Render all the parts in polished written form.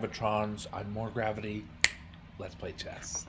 Gravitrons on more gravity. Let's play chess.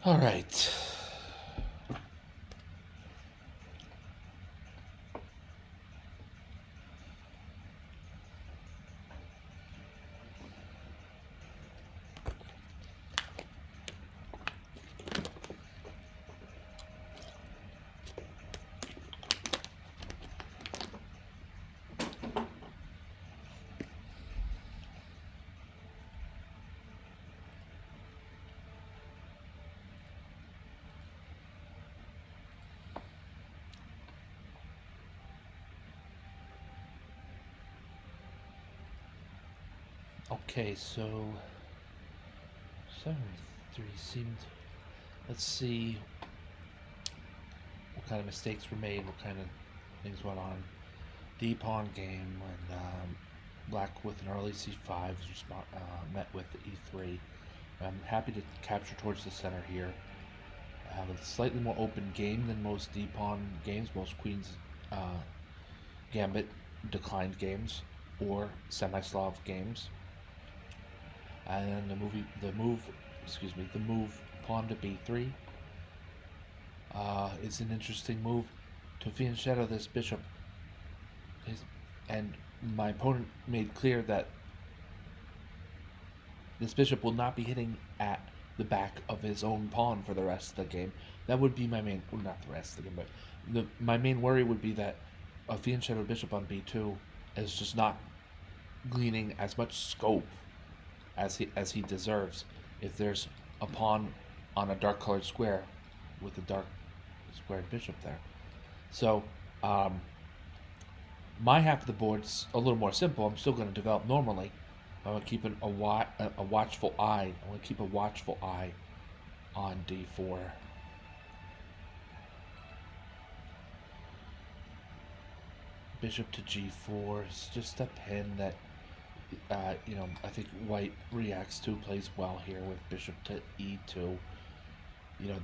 All right. Okay, so 73 seemed. Let's see what kind of mistakes were made, what kind of things went on. D pawn game when black with an early c5 is met with e3. I'm happy to capture towards the center here. I have a slightly more open game than most d pawn games, most queen's gambit declined games or semi-Slav games. And then the move pawn to b3 is an interesting move to fianchetto this bishop. And my opponent made clear that this bishop will not be hitting at the back of his own pawn for the rest of the game. That would be my main, well, not the rest of the game, but my main worry would be that a fianchetto bishop on b2 is just not gleaning as much scope as he deserves if there's a pawn on a dark colored square with a dark squared bishop there. So my half of the board's a little more simple. I'm still going to develop normally. I'm going to keep a watchful eye. I'm going to keep a watchful eye on d4. Bishop to g4 is just a pin that I think white reacts to, plays well here with bishop to e2.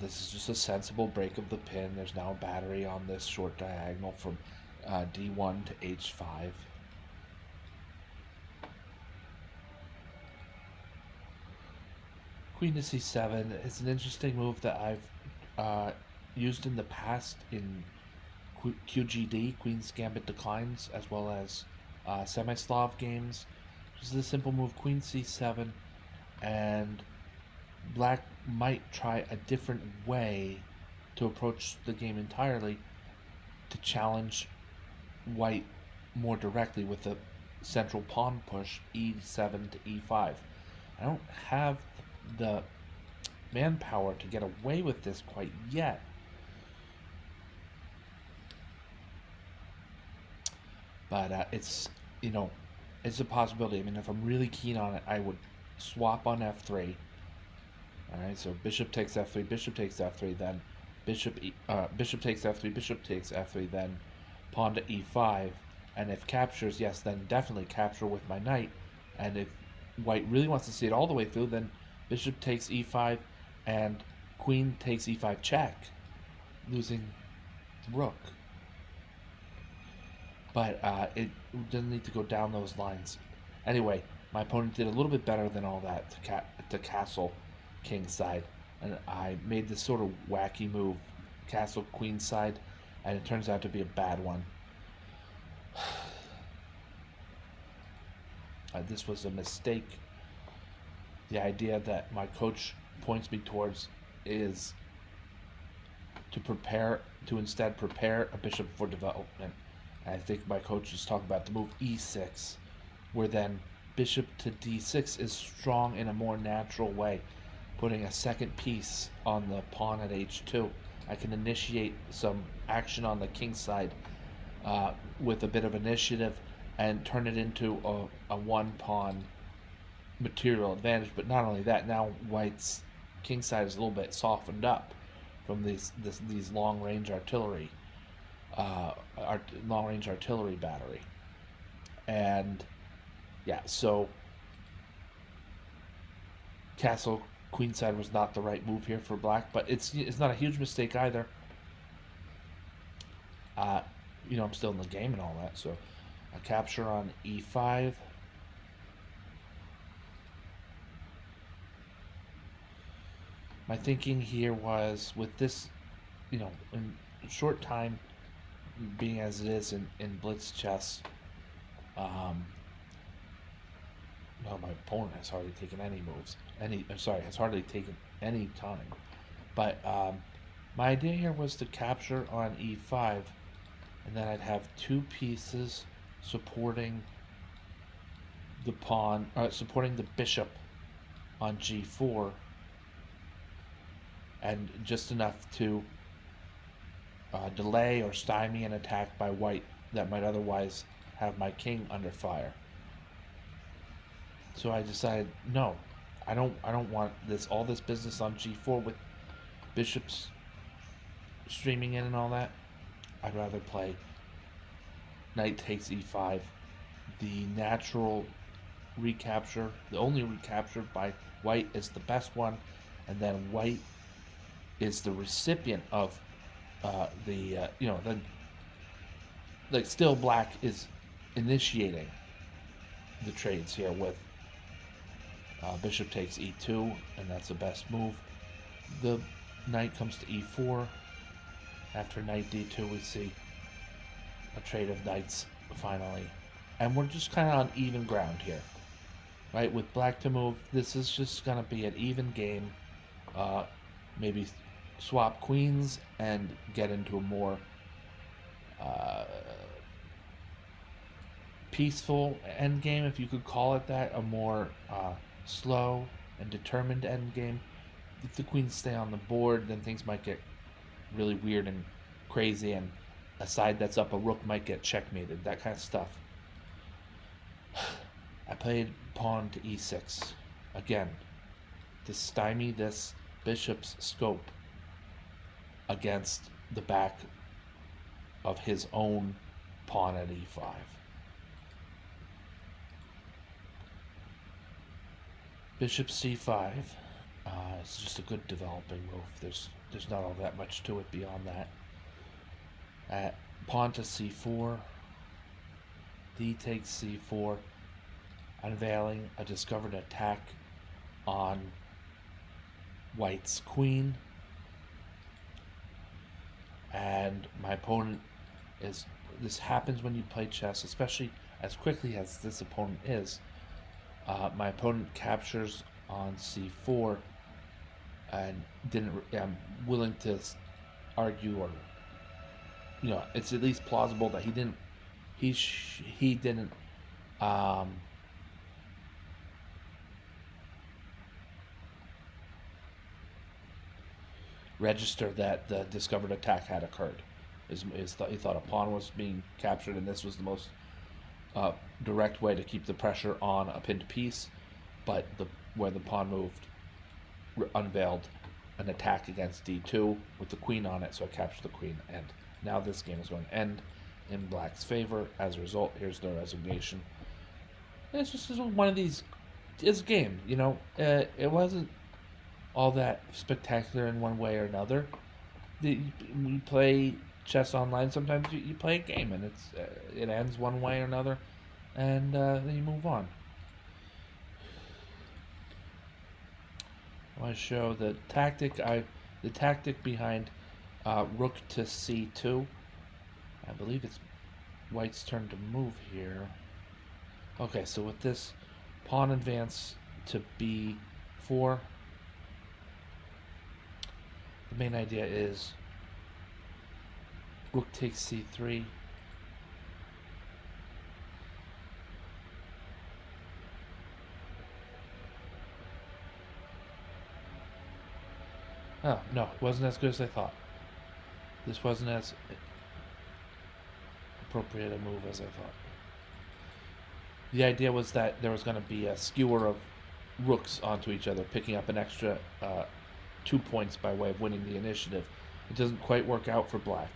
This is just a sensible break of the pin. There's now a battery on this short diagonal from d1 to h5. Queen to c7 is an interesting move that I've used in the past in QGD, Queen's Gambit Declines, as well as semi-Slav games. This is a simple move, Queen c7, and black might try a different way to approach the game entirely to challenge white more directly with the central pawn push e7 to e5. I don't have the manpower to get away with this quite yet. But it's a possibility. I mean, if I'm really keen on it, I would swap on f3. All right, so bishop takes f3, bishop takes f3, then bishop takes f3, bishop takes f3, then pawn to e5. And if captures, yes, then definitely capture with my knight. And if white really wants to see it all the way through, then bishop takes e5 and queen takes e5 check, losing the rook. But it doesn't need to go down those lines. Anyway, my opponent did a little bit better than all that to castle king side, and I made this sort of wacky move, castle queen side, and it turns out to be a bad one. This was a mistake. The idea that my coach points me towards is to instead prepare a bishop for development. And I think my coach is talking about the move e6, where then bishop to d6 is strong in a more natural way, putting a second piece on the pawn at h2. I can initiate some action on the king side with a bit of initiative and turn it into a one pawn material advantage. But not only that, now white's king side is a little bit softened up from these long range artillery, long range artillery battery, and yeah, so castle queenside was not the right move here for black, but it's not a huge mistake either. I'm still in the game and all that, so a capture on e5. My thinking here was with this, in short time being as it is in blitz chess, um, no, my opponent has hardly taken any moves. Has hardly taken any time. But my idea here was to capture on e5, and then I'd have two pieces supporting the supporting the bishop on g4, and just enough to delay or stymie an attack by white that might otherwise have my king under fire. So I decided, no, I don't want all this business on g4 with bishops streaming in and all that. I'd rather play knight takes e5, the natural recapture. The only recapture by white is the best one, and then white is the recipient of still black is initiating the trades here with bishop takes e2, and that's the best move. The knight comes to e4. After knight d2, we see a trade of knights finally, and we're just kind of on even ground here, right? With black to move, this is just gonna be an even game. Maybe swap queens and get into a more peaceful endgame, if you could call it that, a more slow and determined endgame. If the queens stay on the board, then things might get really weird and crazy, and a side that's up a rook might get checkmated, that kind of stuff. I played pawn to e6 again to stymie this bishop's scope against the back of his own pawn at e5. Bishop c5. It's just a good developing move. There's not all that much to it beyond that. Pawn to c4. D takes c4, unveiling a discovered attack on white's queen. And my opponent is. This happens when you play chess, especially as quickly as this opponent is. My opponent captures on c4, and I'm willing to argue, or it's at least plausible that he didn't register that the discovered attack had occurred. He thought a pawn was being captured, and this was the most direct way to keep the pressure on a pinned piece. But where the pawn moved unveiled an attack against d2 with the queen on it, so I captured the queen, and now this game is going to end in black's favor. As a result, here's the resignation. It's just one of these. It's a game, it wasn't all that spectacular in one way or another. We play chess online. Sometimes you play a game and it ends one way or another, and then you move on. I want to show the tactic. The tactic behind rook to c2. I believe it's white's turn to move here. Okay, so with this pawn advance to b4, the main idea is rook takes c3. Oh, no, it wasn't as good as I thought. This wasn't as appropriate a move as I thought. The idea was that there was going to be a skewer of rooks onto each other, picking up an extra 2 points by way of winning the initiative. It doesn't quite work out for black.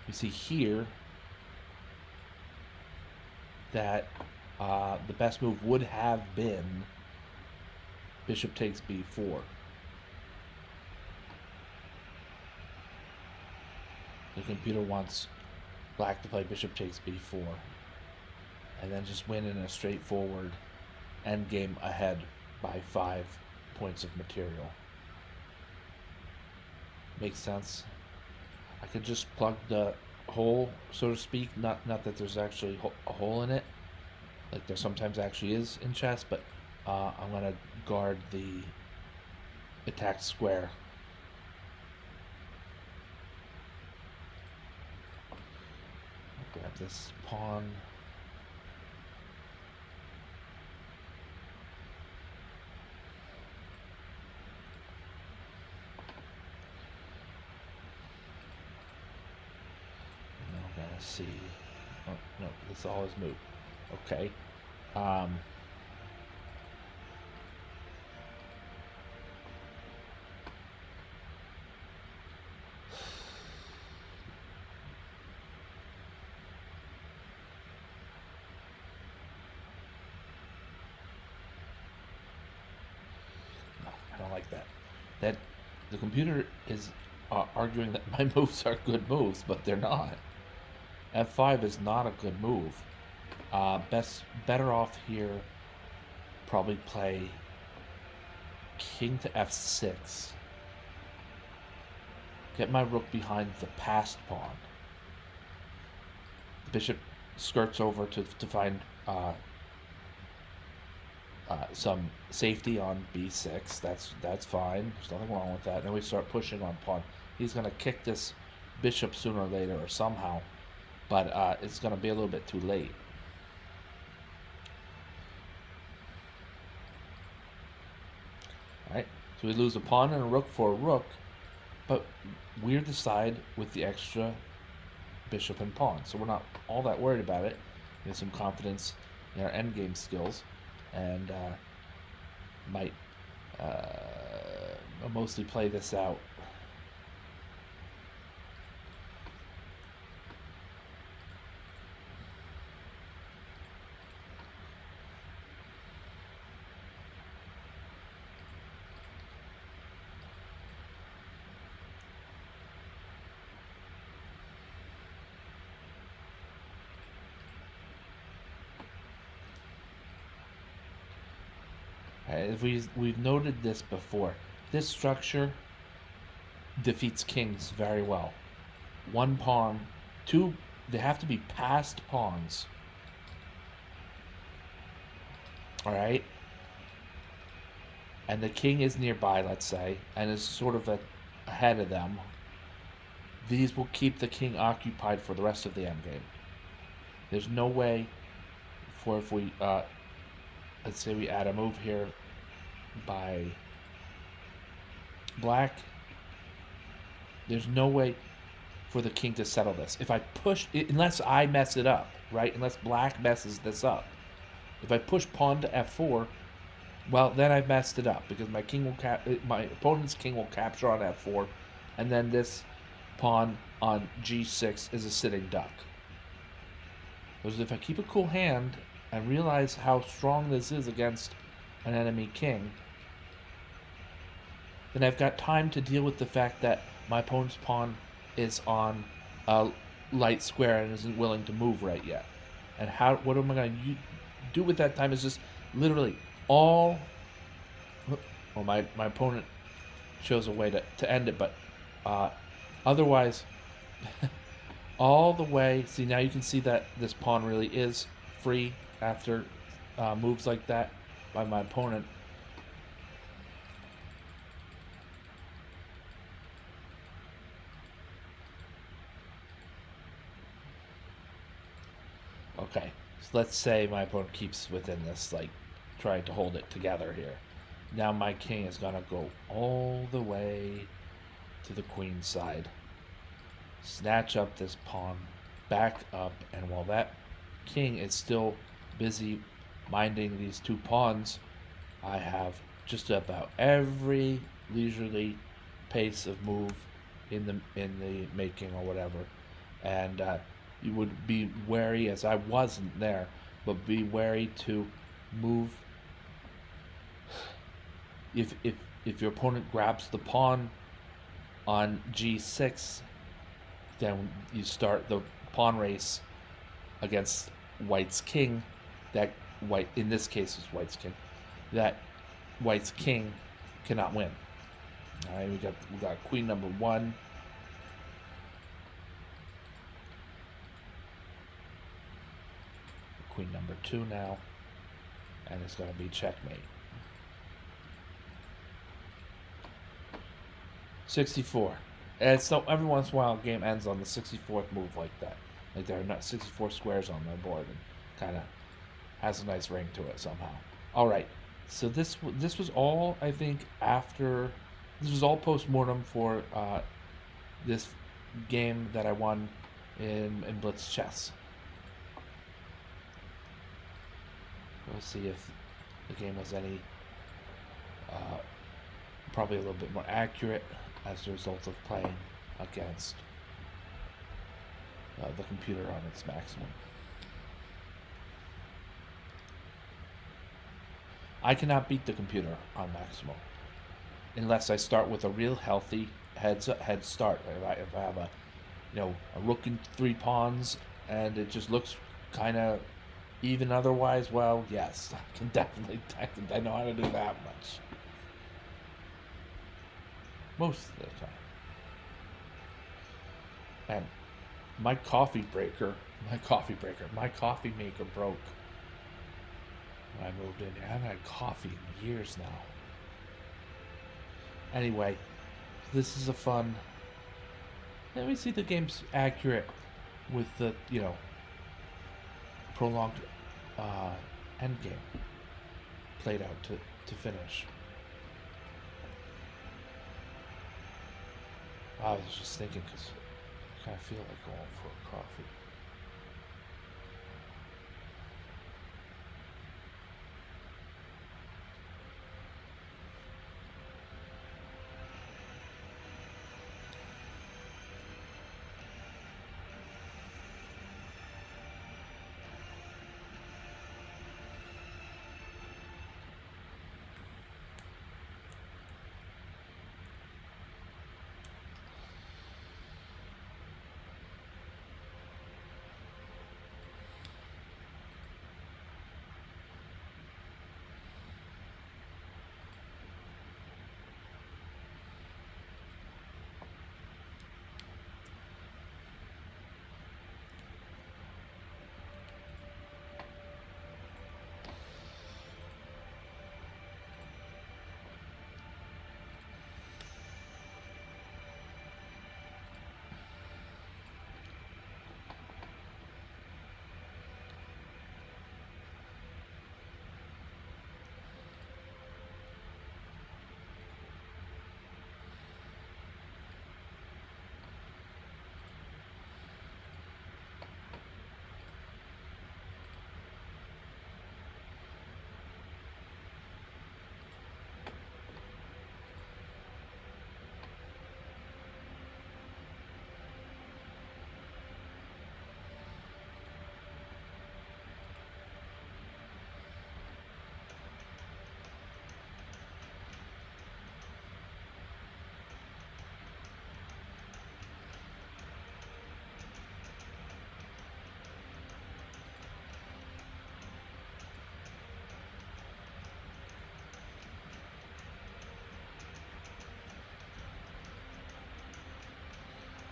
You see here that the best move would have been bishop takes b4. The computer wants black to play bishop takes b4 and then just win in a straightforward endgame ahead by 5 points of material. Makes sense. I could just plug the hole, so to speak. Not that there's actually a hole in it, like there sometimes actually is in chess, but I'm gonna guard the attack square. Grab this pawn. And I'm gonna see. Oh no, this all is moot. Okay. Um, no, I don't like that. That the computer is arguing that my moves are good moves, but they're not. F5 is not a good move. Better off here. Probably play king to f6. Get my rook behind the passed pawn. The bishop skirts over to find some safety on b6. That's fine. There's nothing wrong with that. Then we start pushing on pawn. He's going to kick this bishop sooner or later or somehow, but it's going to be a little bit too late. All right, so we lose a pawn and a rook for a rook, but we're the side with the extra bishop and pawn, so we're not all that worried about it. We have some confidence in our endgame skills, and might mostly play this out. We've noted this before. This structure defeats kings very well. One pawn, two. They have to be passed pawns. All right, and the king is nearby, let's say, and is sort of ahead of them. These will keep the king occupied for the rest of the endgame. There's no way for if we let's say we add a move here by black. There's no way for the king to settle this. If I push, unless I mess it up, right? Unless black messes this up. If I push pawn to f4, well, then I've messed it up because my opponent's king will capture on f4, and then this pawn on g6 is a sitting duck. Because if I keep a cool hand and realize how strong this is against an enemy king, then I've got time to deal with the fact that my opponent's pawn is on a light square and isn't willing to move right yet. And what am I going to do with that time is just literally all. Well, my opponent shows a way to end it, but otherwise, all the way. See, now you can see that this pawn really is free after moves like that by my opponent. Okay, so let's say my opponent keeps within this, like, trying to hold it together here. Now my king is gonna go all the way to the queen side, snatch up this pawn, back up, and while that king is still busy minding these two pawns, I have just about every leisurely pace of move in the making or whatever, and you would be wary, as I wasn't there, but be wary to move. If your opponent grabs the pawn on g6, then you start the pawn race against white's king. That white, in this case, it's white's king, that white's king cannot win. All right, we got queen number one. Queen number two now, and it's going to be checkmate. 64. And so every once in a while, a game ends on the 64th move like that. Like there are not 64 squares on the board, and kind of has a nice ring to it somehow. All right, so this was all, I think, after, this was all post mortem for this game that I won in Blitz Chess. We'll see if the game was any probably a little bit more accurate as a result of playing against the computer on its maximum. I cannot beat the computer on maximum unless I start with a real healthy head start. If I have a rook and 3 pawns and it just looks kind of even otherwise, well, yes, I can definitely. I know how to do that much most of the time. And my coffee maker broke when I moved in here. I haven't had coffee in years now. Anyway, this is a fun. Let me see the game's accurate with the prolonged end game played out to finish. I was just thinking because I kind of feel like going for a coffee.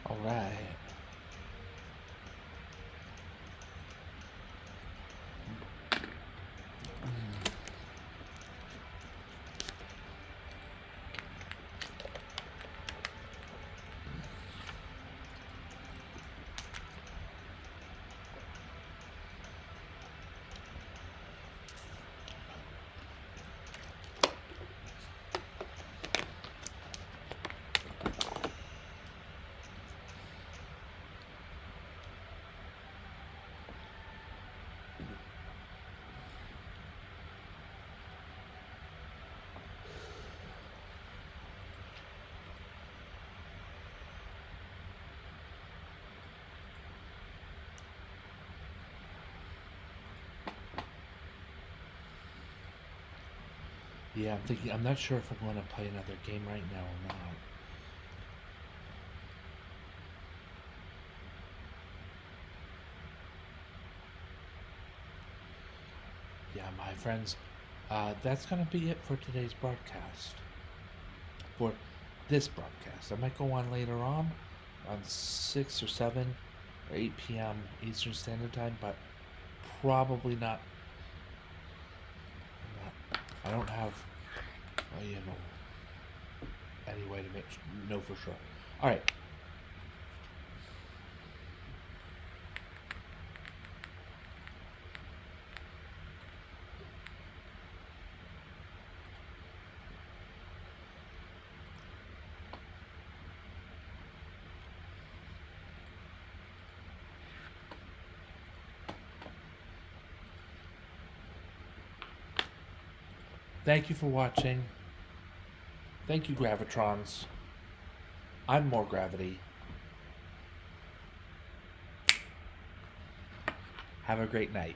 All right. Yeah, I'm not sure if I'm going to play another game right now or not. Yeah, friends, that's going to be it for today's broadcast. For this broadcast. I might go on later on 6 or 7 or 8 p.m. Eastern Standard Time, but probably not. I don't have, any way to know for sure. All right. Thank you for watching. Thank you, Gravitrons. I'm More Gravity. Have a great night.